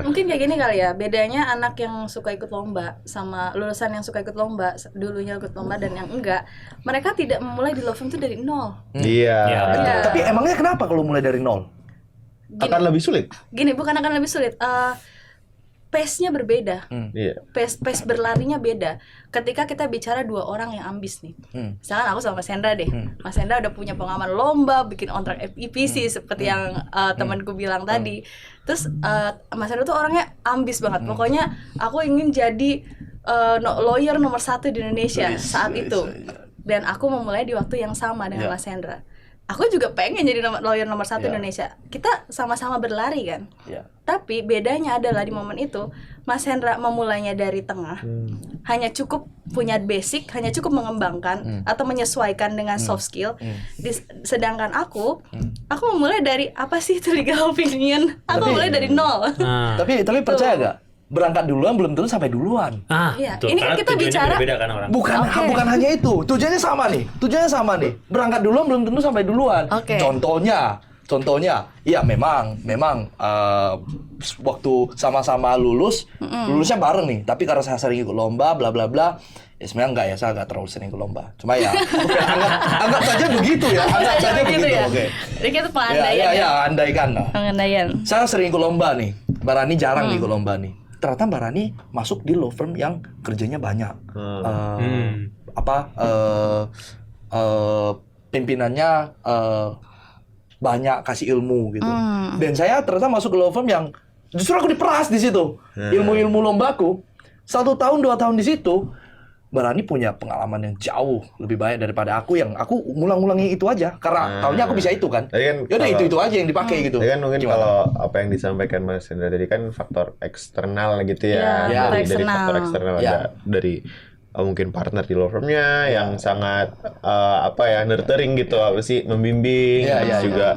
Mungkin kayak gini kali ya. Bedanya anak yang suka ikut lomba sama lulusan yang suka ikut lomba, dulunya ikut lomba dan yang enggak. Mereka tidak memulai di law firm itu dari nol. Iya. Iya. Tapi emangnya kenapa kalau mulai dari nol? Akan lebih sulit. Gini, bukan akan lebih sulit. Pace-nya berbeda. Iya. Pace berlarinya beda. Ketika kita bicara dua orang yang ambis nih. Misalkan aku sama Mas Hendra deh. Mas Hendra udah punya pengalaman lomba, bikin kontrak EPC seperti yang temanku bilang tadi. Terus Mas Hendra tuh orangnya ambis banget. Pokoknya aku ingin jadi lawyer nomor 1 di Indonesia saat itu. Dan aku memulai di waktu yang sama dengan Mas Hendra. Aku juga pengen jadi lawyer nomor 1 Indonesia. Kita sama-sama berlari kan. Tapi bedanya adalah di momen itu Mas Hendra memulainya dari tengah. Hanya cukup punya basic, hanya cukup mengembangkan atau menyesuaikan dengan soft skill. Sedangkan aku memulai dari apa sih itu legal opinion? Aku mulai dari nol. Tapi percaya gak? Berangkat duluan belum tentu sampai duluan. Iya. Ini kan kita bicara beda kan orang. Bukan hanya itu. Tujuannya sama nih. Berangkat duluan belum tentu sampai duluan. Contohnya, iya memang waktu sama-sama lulusnya bareng nih. Tapi karena saya sering ikut lomba, bla bla bla. Ya sebenarnya enggak ya, saya enggak terlalu sering ikut lomba. Cuma ya, anggap saja begitu ya. Anggap saja begitu. Oke. Jadi kita pengandaian. Ya, andaikan. Pengandaian. Saya sering ikut lomba nih. Mbak Rani jarang ikut lomba nih. Ternyata Mbak Rani masuk di law firm yang kerjanya banyak. Pimpinannya banyak kasih ilmu gitu. Dan saya ternyata masuk ke law firm yang justru aku diperas di situ. Ilmu-ilmu lombaku. 1 tahun 2 tahun di situ, Mbak Rani punya pengalaman yang jauh lebih banyak daripada aku yang aku ngulang-ngulangi itu aja karena tahunya aku bisa itu kan. Yaudah itu aja yang dipakai gitu. Kan mungkin kalau apa yang disampaikan Mas Hendra tadi kan faktor eksternal gitu ya. Dari faktor eksternal ada dari mungkin partner di law firm-nya yang sangat nurturing gitu, apa sih, membimbing, juga